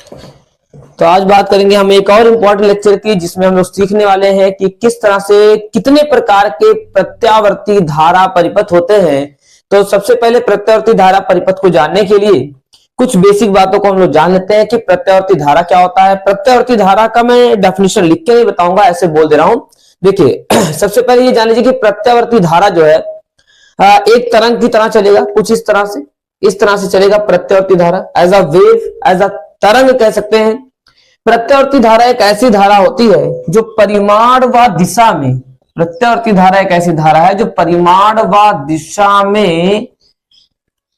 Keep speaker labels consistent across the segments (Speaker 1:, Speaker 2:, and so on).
Speaker 1: तो आज बात करेंगे हम एक और इम्पोर्टेंट लेक्चर की, जिसमें हम लोग सीखने वाले हैं कि किस तरह से कितने प्रकार के प्रत्यावर्ती धारा परिपथ होते हैं। तो सबसे पहले प्रत्यावर्ती धारा परिपथ को जानने के लिए कुछ बेसिक बातों को हम लोग जान लेते हैं कि प्रत्यावर्ती धारा क्या होता है। प्रत्यावर्ती धारा का मैं डेफिनेशन लिख के नहीं बताऊंगा, ऐसे बोल दे रहा हूं। देखिए सबसे पहले ये जान लीजिए कि प्रत्यावर्ती धारा जो है एक तरंग की तरह चलेगा, कुछ इस तरह से चलेगा। प्रत्यावर्ती धारा as a wave, as a तरंग कह सकते हैं। प्रत्यावर्ती धारा एक ऐसी धारा होती है जो परिमाण व दिशा में, प्रत्यावर्ती धारा एक ऐसी धारा है जो परिमाण व दिशा में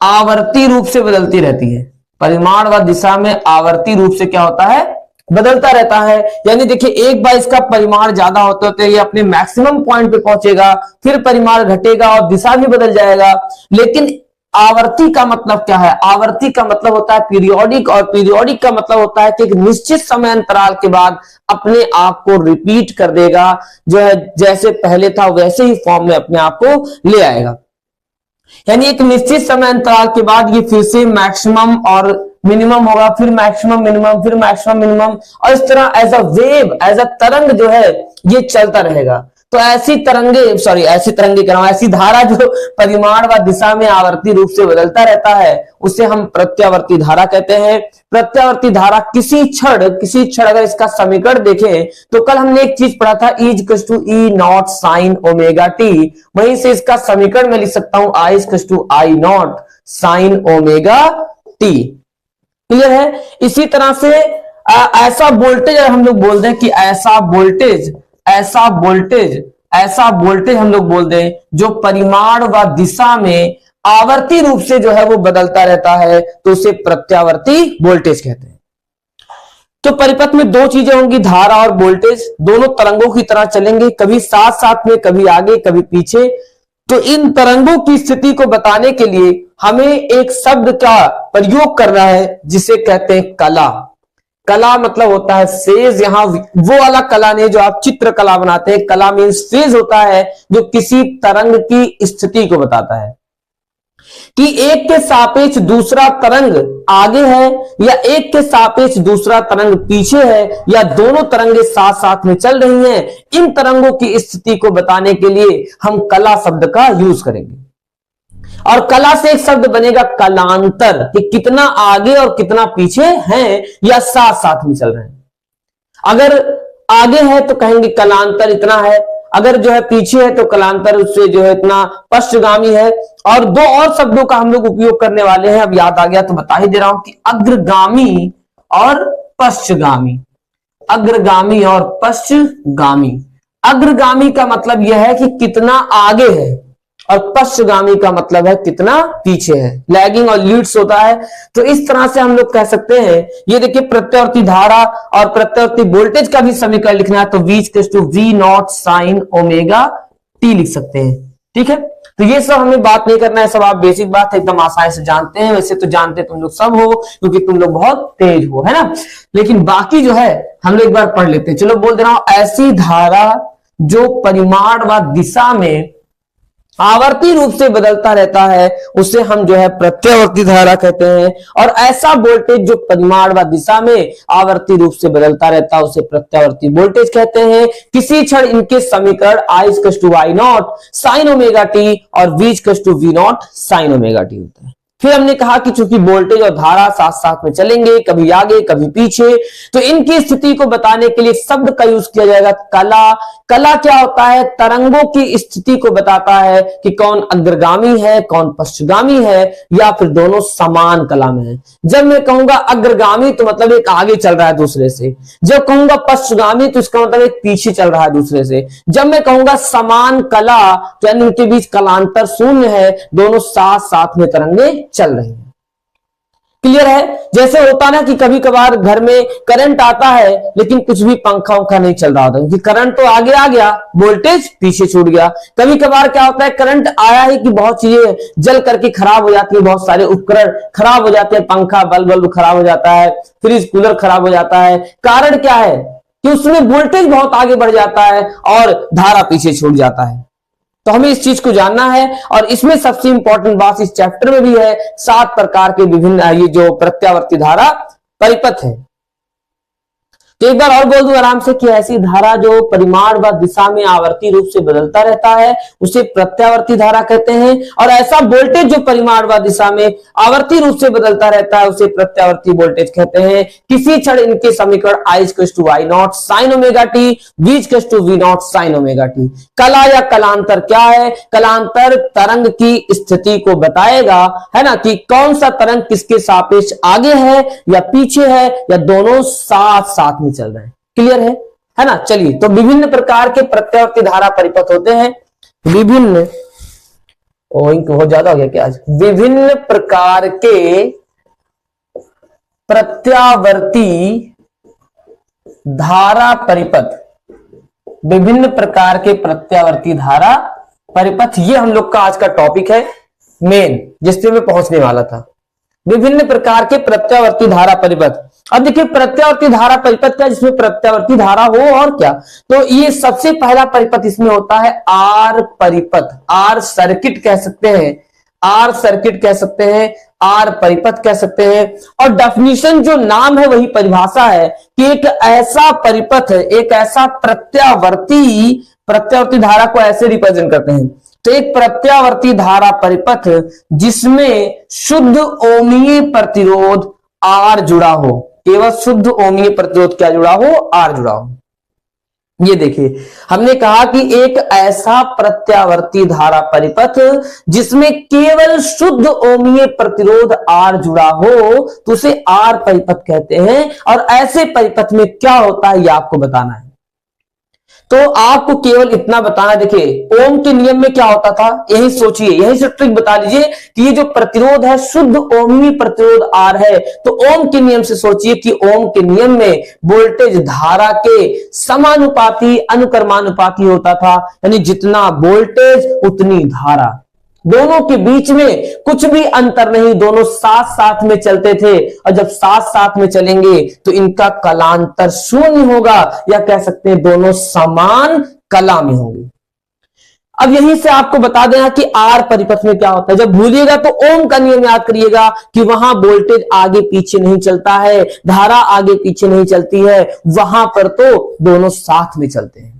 Speaker 1: आवर्ती रूप से बदलती रहती है। परिमाण व दिशा में आवर्ती रूप से क्या होता है, बदलता रहता है। यानी देखिए एक बार इसका परिमाण ज्यादा होते होते ये अपने मैक्सिमम पॉइंट पे पहुंचेगा, फिर परिमाण घटेगा और दिशा भी बदल जाएगा। लेकिन आवर्ती का मतलब क्या है? आवर्ती का मतलब होता है पीरियोडिक, और पीरियोडिक का मतलब होता है कि एक निश्चित समय अंतराल के बाद अपने आप को रिपीट कर देगा, जो है जैसे पहले था वैसे ही फॉर्म में अपने आप को ले आएगा। यानी एक निश्चित समय अंतराल के बाद ये फिर से मैक्सिमम और मिनिमम होगा, फिर मैक्सिमम मिनिमम, फिर मैक्सिमम मिनिमम, और इस तरह as a wave, as a तरंग जो है ये चलता रहेगा। तो ऐसी धारा जो परिमाण व दिशा में आवर्ती रूप से बदलता रहता है उसे हम प्रत्यावर्ती धारा कहते हैं। प्रत्यावर्ती धारा किसी क्षण अगर इसका समीकरण देखें तो कल हमने एक चीज पढ़ा था, E equals to E not sine omega t. वहीं से इसका समीकरण मैं लिख सकता हूं I equals to I not sine omega t. Clear है? इसी तरह से ऐसा वोल्टेज हम लोग बोल दें कि ऐसा वोल्टेज हम लोग बोल दें जो परिमाण व दिशा में आवर्ती रूप से जो है वो बदलता रहता है, तो उसे प्रत्यावर्ती वोल्टेज कहते हैं। तो परिपथ में दो चीजें होंगी, धारा और वोल्टेज, दोनों तरंगों की तरह चलेंगे, कभी साथ साथ में, कभी आगे कभी पीछे। तो इन तरंगों की स्थिति को बताने के लिए हमें एक शब्द का प्रयोग करना है जिसे कहते हैं कला। कला मतलब होता है फेज। यहां वो वाला कला नहीं जो आप चित्र कला बनाते हैं, कला मीन्स फेज होता है जो किसी तरंग की स्थिति को बताता है कि एक के सापेक्ष दूसरा तरंग आगे है या एक के सापेक्ष दूसरा तरंग पीछे है, या दोनों तरंगे साथ साथ में चल रही हैं। इन तरंगों की स्थिति को बताने के लिए हम कला शब्द का यूज करेंगे। और कला से एक शब्द बनेगा कलांतर, कि कितना आगे और कितना पीछे हैं या साथ साथ में चल रहे हैं। अगर आगे है तो कहेंगे कलांतर इतना है, अगर जो है पीछे है तो कलांतर उससे जो है इतना पश्चगामी है। और दो और शब्दों का हम लोग उपयोग करने वाले हैं, अब याद आ गया तो बता ही दे रहा हूं कि अग्रगामी और पश्चगामी। अग्रगामी और पश्चगामी। अग्रगामी का मतलब यह है कि कितना आगे है, और पश्चगामी का मतलब है कितना पीछे है, लैगिंग और लीड्स होता है। तो इस तरह से हम लोग कह सकते हैं। ये देखिए प्रत्यावर्ती धारा और प्रत्यावर्ती वोल्टेज का भी समीकरण लिखना है तो V equals to V not sine omega t लिख सकते हैं। ठीक है, तो ये सब हमें बात नहीं करना है, सब आप बेसिक बात है एकदम आसानी से जानते हैं। वैसे तो जानते तुम लोग सब हो क्योंकि तुम लोग बहुत तेज हो, है ना। लेकिन बाकी जो है हम लोग एक बार पढ़ लेते हैं। चलो बोल दे रहा हूं, ऐसी धारा जो परिमाण व दिशा में आवर्ती रूप से बदलता रहता है उसे हम जो है प्रत्यावर्ती धारा कहते हैं। और ऐसा वोल्टेज जो परिमाण व दिशा में आवर्ती रूप से बदलता रहता है उसे प्रत्यावर्ती वोल्टेज कहते हैं। किसी क्षण इनके समीकरण I equals to I not sine omega t और V equals to V not sine omega t होता है। फिर हमने कहा कि चूंकि वोल्टेज और धारा साथ साथ में चलेंगे, कभी आगे कभी पीछे, तो इनकी स्थिति को बताने के लिए शब्द का यूज किया जाएगा कला। कला क्या होता है? तरंगों की स्थिति को बताता है कि कौन अग्रगामी है, कौन पश्चगामी है, या फिर दोनों समान कला में है। जब मैं कहूंगा अग्रगामी तो मतलब एक आगे चल रहा है दूसरे से, जब कहूंगा पश्चगामी तो इसका मतलब एक पीछे चल रहा है दूसरे से। जब मैं कहूंगा समान कला तो यानी उनके बीच कलांतर शून्य है, दोनों साथ साथ में तरंगे चल रही हैं। क्लियर है? जैसे होता ना कि कभी कभार घर में करंट आता है लेकिन कुछ भी पंखा उंखा नहीं चल रहा होता क्योंकि करंट तो आगे आ गया, वोल्टेज पीछे छूट गया। कभी कभार क्या होता है, करंट आया ही कि बहुत चीजें जल करके खराब हो जाती है, बहुत सारे उपकरण खराब हो जाते हैं, पंखा बल्ब खराब हो जाता है, फ्रिज कूलर खराब हो जाता है। कारण क्या है कि उसमें वोल्टेज बहुत आगे बढ़ जाता है और धारा पीछे छूट जाता है। तो हमें इस चीज को जानना है। और इसमें सबसे इंपॉर्टेंट बात इस चैप्टर में भी है, 7 प्रकार के विभिन्न ये जो प्रत्यावर्ती धारा परिपथ है। तो एक बार और बोल दूं आराम से कि ऐसी धारा जो परिमाण व दिशा में आवर्ती रूप से बदलता रहता है उसे प्रत्यावर्ती धारा कहते हैं, और ऐसा वोल्टेज जो परिमाण व दिशा में आवर्ती रूप से बदलता रहता है उसे प्रत्यावर्ती वोल्टेज कहते हैं। किसी क्षण इनके समीकरण I = I not sin ωt, V = V not sin ωt। कला या कलांतर क्या है? कलांतर तरंग की स्थिति को बताएगा, है ना, कि कौन सा तरंग किसके सापेक्ष आगे है या पीछे है या दोनों साथ साथ में चल रहे हैं। क्लियर है ना। चलिए, तो विभिन्न प्रकार के प्रत्यावर्ती धारा परिपथ होते हैं। विभिन्न बहुत ज्यादा हो गया क्या आज? विभिन्न प्रकार के प्रत्यावर्ती धारा परिपथ, विभिन्न प्रकार के प्रत्यावर्ती धारा परिपथ, ये हम लोग का आज का टॉपिक है मेन, जिससे मैं पहुंचने वाला था। विभिन्न प्रकार के प्रत्यावर्ती धारा परिपथ। अब देखिए, प्रत्यावर्ती धारा परिपथ क्या, जिसमें प्रत्यावर्ती धारा हो और क्या, तो ये सबसे पहला परिपथ इसमें होता है आर परिपथ। आर सर्किट कह सकते हैं, आर सर्किट कह सकते हैं, आर परिपथ कह सकते हैं। और डेफिनेशन जो नाम है वही परिभाषा है कि एक ऐसा परिपथ है, एक ऐसा प्रत्यावर्ती धारा को ऐसे रिप्रेजेंट करते हैं। तो एक प्रत्यावर्ती धारा परिपथ जिसमें शुद्ध ओमीय प्रतिरोध आर जुड़ा हो, केवल शुद्ध ओमीय प्रतिरोध क्या जुड़ा हो? आर जुड़ा हो। ये देखिए, हमने कहा कि एक ऐसा प्रत्यावर्ती धारा परिपथ जिसमें केवल शुद्ध ओमीय प्रतिरोध आर जुड़ा हो तो उसे आर परिपथ कहते हैं। और ऐसे परिपथ में क्या होता है ये आपको बताना है। तो आपको केवल इतना बताना, देखिए ओम के नियम में क्या होता था, यही सोचिए, यही से ट्रिक बता लीजिए कि ये जो प्रतिरोध है शुद्ध ओमनी प्रतिरोध आर है। तो ओम के नियम से सोचिए कि ओम के नियम में वोल्टेज धारा के समानुपाती अनुक्रमानुपाती होता था, यानी जितना वोल्टेज उतनी धारा, दोनों के बीच में कुछ भी अंतर नहीं, दोनों साथ साथ में चलते थे। और जब साथ साथ में चलेंगे तो इनका कलांतर शून्य होगा, या कह सकते हैं दोनों समान कला में होंगे। अब यहीं से आपको बता देना कि आर परिपथ में क्या होता है। जब भूलिएगा तो ओम का नियम याद करिएगा कि वहां वोल्टेज आगे पीछे नहीं चलता है, धारा आगे पीछे नहीं चलती है, वहां पर तो दोनों साथ में चलते हैं।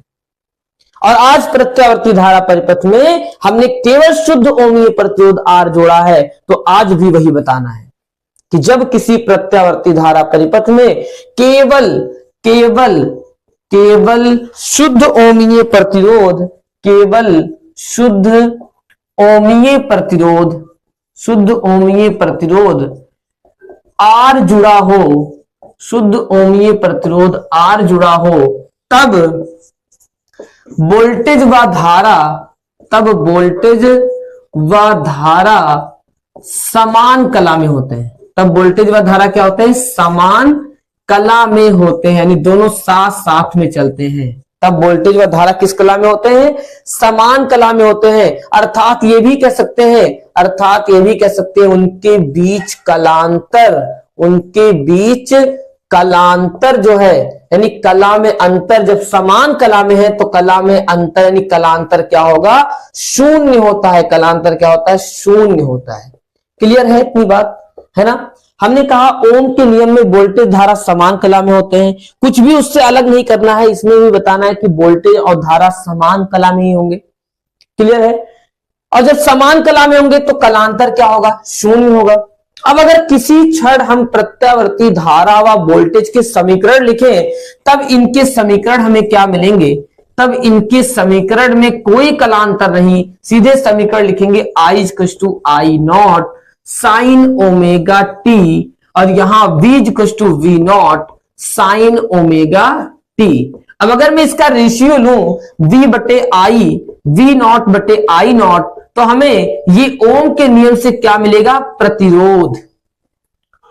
Speaker 1: और आज प्रत्यावर्ती धारा परिपथ में हमने केवल शुद्ध ओमीय प्रतिरोध आर जोड़ा है। तो आज भी वही बताना है कि जब किसी प्रत्यावर्ती धारा परिपथ में केवल केवल केवल शुद्ध ओमीय प्रतिरोध, केवल शुद्ध ओमीय प्रतिरोध, शुद्ध ओमीय प्रतिरोध आर जुड़ा हो, शुद्ध ओमीय प्रतिरोध आर जुड़ा हो, तब वोल्टेज व धारा, तब वोल्टेज व धारा समान कला में होते हैं। तब वोल्टेज व धारा क्या होते हैं? समान कला में होते हैं, यानी दोनों साथ साथ में चलते हैं। तब वोल्टेज व धारा किस कला में होते हैं? समान कला में होते हैं। अर्थात ये भी कह सकते हैं, अर्थात ये भी कह सकते हैं उनके बीच कलांतर, उनके बीच कलांतर जो है, यानी कला में अंतर, जब समान कला में है तो कला में अंतर यानी कलांतर क्या होगा? शून्य होता है। कलांतर क्या होता है? शून्य होता है। क्लियर है इतनी बात, है ना। हमने कहा ओम के नियम में वोल्टेज धारा समान कला में होते हैं, कुछ भी उससे अलग नहीं करना है, इसमें भी बताना है कि वोल्टेज और धारा समान कला में ही होंगे। क्लियर है। और जब समान कला में होंगे तो कलांतर क्या होगा? शून्य होगा। अब अगर किसी क्षण हम प्रत्यावर्ती धारा व वोल्टेज के समीकरण लिखें तब इनके समीकरण हमें क्या मिलेंगे? तब इनके समीकरण में कोई कलांतर नहीं, सीधे समीकरण लिखेंगे I = I not sin ωt, और यहां V = V not sin ωt। अब अगर मैं इसका रेशियो लूं V/I, V नॉट बटे I नॉट, तो हमें ये ओम के नियम से क्या मिलेगा? प्रतिरोध।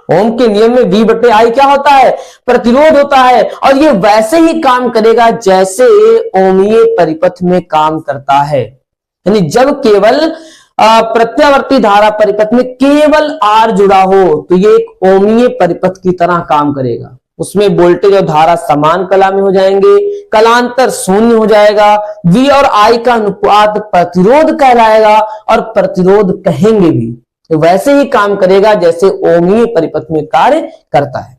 Speaker 1: ओम के नियम में V/I क्या होता है? प्रतिरोध होता है। और ये वैसे ही काम करेगा जैसे ओमीय परिपथ में काम करता है, यानी जब केवल प्रत्यावर्ती धारा परिपथ में केवल आर जुड़ा हो तो ये एक ओमीय परिपथ की तरह काम करेगा। उसमें वोल्टेज और धारा समान कला में हो जाएंगे, कलांतर शून्य हो जाएगा, V और I का अनुपात प्रतिरोध कहलाएगा, और प्रतिरोध कहेंगे भी तो वैसे ही काम करेगा जैसे ओमीय परिपथ में कार्य करता है।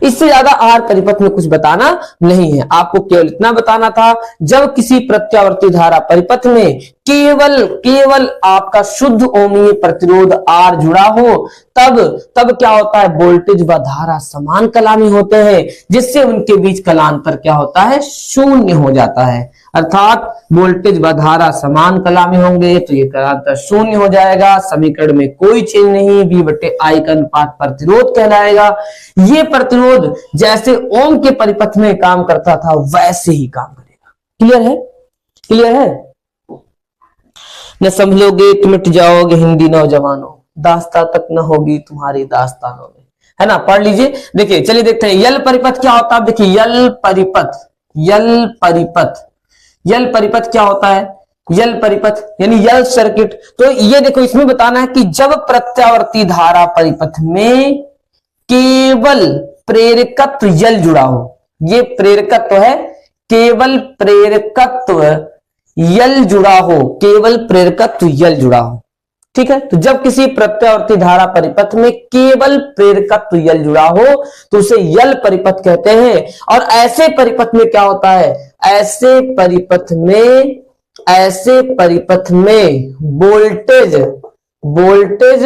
Speaker 1: इससे ज्यादा आर परिपथ में कुछ बताना नहीं है, आपको केवल इतना बताना था, जब किसी प्रत्यावर्ती धारा परिपथ में केवल आपका शुद्ध ओमीय प्रतिरोध आर जुड़ा हो, तब क्या होता है, वोल्टेज व धारा समान कलामी होते हैं, जिससे उनके बीच कलांतर क्या होता है, शून्य हो जाता है। अर्थात वोल्टेज व धारा समान कलामी होंगे तो ये कलांतर शून्य हो जाएगा, समीकरण में कोई चेंज नहीं, V बटे I का अनुपात प्रतिरोध कहलाएगा। ये प्रतिरोध जैसे ओम के परिपथ में काम करता था वैसे ही काम करेगा। क्लियर है? क्लियर है? न संभलोगे तो मिट जाओगे हिंदी नौजवानों, दास्ता तक न होगी तुम्हारी दास्तानों में, है ना। पढ़ लीजिए। देखिए चलिए देखते हैं यल परिपथ क्या होता है। देखिए यल परिपथ क्या होता है, यल परिपथ यानी यल सर्किट। तो ये देखो इसमें बताना है कि जब प्रत्यावर्ती धारा परिपथ में केवल प्रेरकत्व यल जुड़ा हो, ये प्रेरकत्व है, केवल प्रेरकत्व यल जुड़ा हो, केवल प्रेरकत्व यल जुड़ा हो, ठीक है। तो जब किसी प्रत्यावर्ती धारा परिपथ में केवल प्रेरकत्व यल जुड़ा हो तो उसे यल परिपथ कहते हैं। और ऐसे परिपथ में क्या होता है, ऐसे परिपथ में वोल्टेज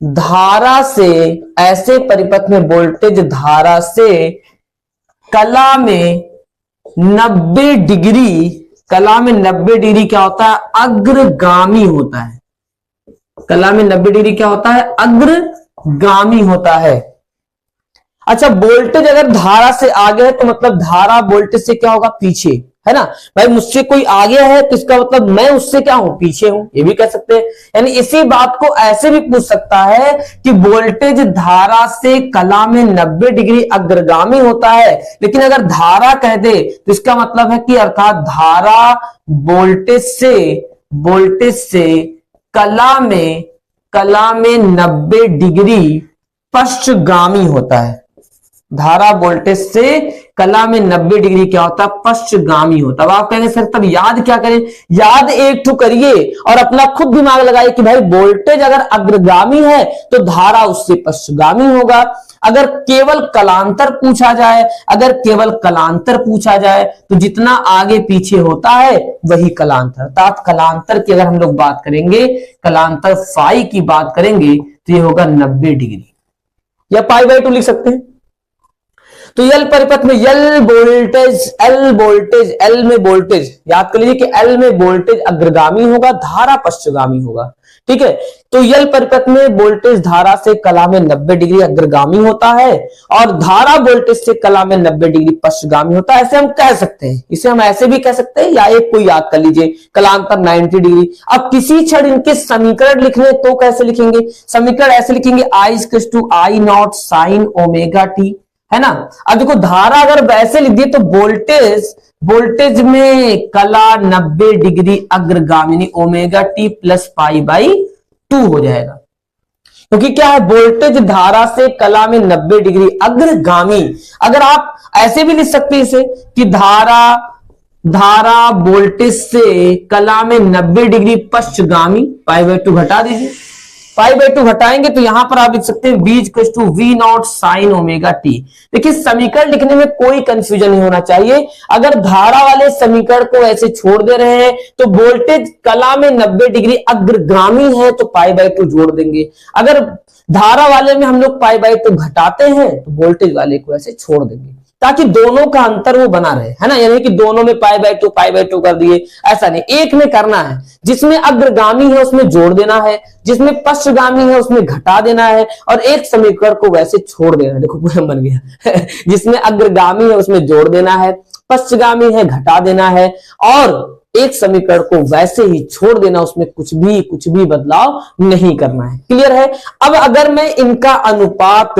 Speaker 1: धारा से, ऐसे परिपथ में वोल्टेज धारा से कला में 90 डिग्री क्या होता है, अग्रगामी होता है। कला में 90 डिग्री क्या होता है, अग्रगामी होता है। अच्छा, वोल्टेज अगर धारा से आगे है तो मतलब धारा वोल्टेज से क्या होगा, पीछे, है ना। भाई मुझसे कोई आगे है तो इसका मतलब मैं उससे क्या हूं, पीछे हूं, ये भी कह सकते हैं। यानी इसी बात को ऐसे भी पूछ सकता है कि वोल्टेज धारा से कला में 90 डिग्री अग्रगामी होता है, लेकिन अगर धारा कह दे तो इसका मतलब है कि अर्थात धारा वोल्टेज से कला में 90 डिग्री पश्चगामी होता है। धारा वोल्टेज से कला में 90 डिग्री क्या होता है, पश्चगामी होता है। अब आप कहेंगे सर तब याद क्या करें, याद एक ठो करिए और अपना खुद दिमाग लगाइए कि भाई वोल्टेज अगर अग्रगामी है तो धारा उससे पश्चगामी होगा। अगर केवल कलांतर पूछा जाए तो जितना आगे पीछे होता है वही कलांतर, अर्थात कलांतर की अगर हम लोग बात करेंगे, कलांतर फाई की बात करेंगे तो ये होगा 90 डिग्री, या π/2 लिख सकते हैं। तो यल परिपथ में एल में वोल्टेज याद कर लीजिए कि एल में वोल्टेज अग्रगामी होगा, धारा पश्चगामी होगा, ठीक है। तो यल परिपथ में वोल्टेज धारा से कला में 90 डिग्री अग्रगामी होता है और धारा वोल्टेज से कला में 90 डिग्री पश्चगामी होता है, ऐसे हम कह सकते हैं। इसे हम ऐसे भी कह सकते हैं, या एक कोई याद कर लीजिए, कलांतर 90 डिग्री। अब किसी क्षण इनके समीकरण लिखने तो कैसे लिखेंगे, समीकरण ऐसे लिखेंगे, I sin ओमेगा टी, है ना। अब देखो धारा अगर वैसे लिख दिए तो वोल्टेज में कला 90 डिग्री अग्रगामी ओमेगा टी प्लस π/2 हो जाएगा, क्योंकि क्या है, वोल्टेज धारा से कला में 90 डिग्री अग्रगामी। अगर आप ऐसे भी लिख सकते हैं इसे कि धारा वोल्टेज से कला में 90 डिग्री पश्चगामी, π/2 घटा दीजिए, π/2 घटाएंगे तो यहां पर आप लिख सकते हैं V sin ओमेगा टी। देखिए समीकरण लिखने में कोई कंफ्यूजन नहीं होना चाहिए। अगर धारा वाले समीकरण को ऐसे छोड़ दे रहे हैं तो वोल्टेज कला में 90 डिग्री अग्रगामी है तो π/2 जोड़ देंगे। अगर धारा वाले में हम लोग π/2 घटाते हैं तो वोल्टेज वाले को ऐसे छोड़ देंगे, ताकि दोनों का अंतर वो बना रहे, है ना। यानी कि दोनों में π/2 कर दिए, ऐसा नहीं, एक में करना है। जिसमें अग्रगामी है उसमें जोड़ देना है, जिसमें पश्चगामी है उसमें घटा देना है, और एक समीकरण को वैसे छोड़ देना है। देखो पूरा बन गया जिसमें अग्रगामी है उसमें जोड़ देना है, पश्चगामी है घटा देना है, और एक समीकरण को वैसे ही छोड़ देना, उसमें कुछ भी बदलाव नहीं करना है। क्लियर है। अब अगर मैं इनका अनुपात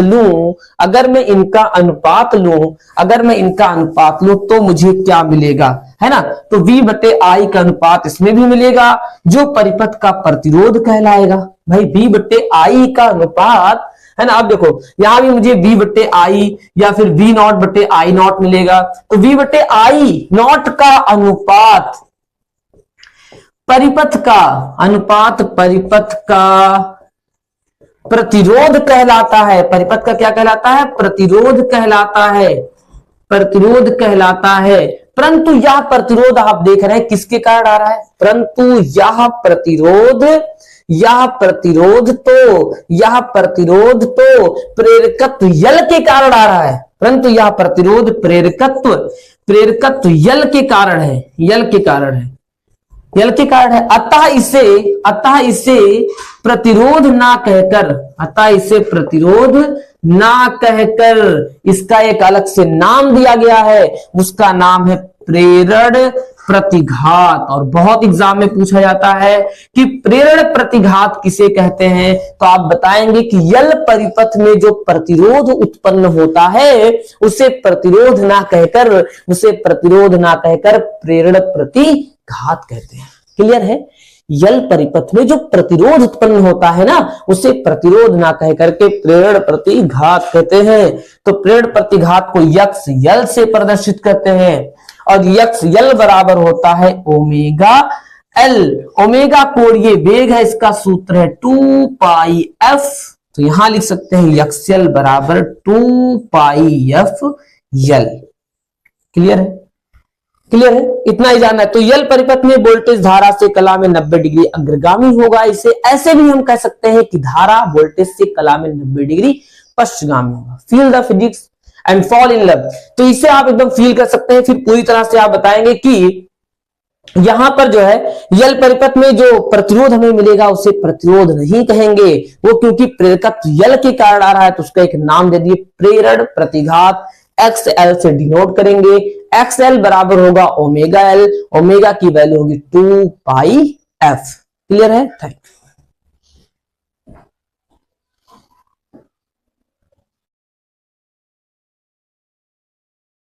Speaker 1: लूं तो मुझे क्या मिलेगा, है ना। तो V/I का अनुपात इसमें भी मिलेगा, जो परिपथ का प्रतिरोध कहलाएगा। भाई V/I का अनुपात, है ना। अब देखो यहां भी मुझे V/I या फिर V0/I0 मिलेगा। तो V/I0 का अनुपात परिपथ का प्रतिरोध कहलाता है। परिपथ का क्या कहलाता है? प्रतिरोध कहलाता है, प्रतिरोध कहलाता है। परंतु यह प्रतिरोध आप देख रहे हैं किसके कारण आ रहा है? परंतु यह प्रतिरोध तो प्रेरकत्व यल के कारण आ रहा है। परंतु यह प्रतिरोध प्रेरकत्व यल के कारण है, यल के कारण है। अतः इसे प्रतिरोध ना कहकर इसका एक अलग से नाम दिया गया है, उसका नाम है प्रेरण प्रतिघात। और बहुत एग्जाम में पूछा जाता है कि प्रेरण प्रतिघात किसे कहते हैं, तो आप बताएंगे कि यल परिपथ में जो प्रतिरोध उत्पन्न होता है उसे प्रतिरोध ना कहकर प्रेरण प्रतिघात कहते हैं। क्लियर है? यल परिपथ में जो प्रतिरोध उत्पन्न होता है ना, उसे प्रतिरोध ना कह करके प्रेरण प्रतिघात कहते हैं। तो प्रेरण प्रतिघात को यक्स यल से प्रदर्शित करते हैं, और यक्स यल बराबर होता है ओमेगा एल। ओमेगा कोण ये वेग है, इसका सूत्र है 2 पाई एफ। तो यहां लिख सकते हैं यक्स यल बराबर 2 पाई एफ यल। क्लियर है? क्लियर है? इतना ही जानना है। तो यल परिपथ में वोल्टेज धारा से कला में 90 डिग्री अग्रगामी होगा। इसे ऐसे भी हम कह सकते हैं कि धारा वोल्टेज से कला में 90 डिग्री पश्चिमगामी होगा। Feel the physics and fall in love. तो इसे आप एकदम फील कर सकते हैं। फिर पूरी तरह से आप बताएंगे कि यहां पर जो है यल परिपथ में जो प्रतिरोध हमें मिलेगा उसे प्रतिरोध नहीं कहेंगे, वो क्योंकि प्रेरकत्व यल के कारण आ रहा है, तो उसका एक नाम दे दिए प्रेरण प्रतिघात। XL से डिनोट करेंगे। XL बराबर होगा ओमेगा एल। ओमेगा की वैल्यू होगी 2 पाई एफ। क्लियर है? थैंक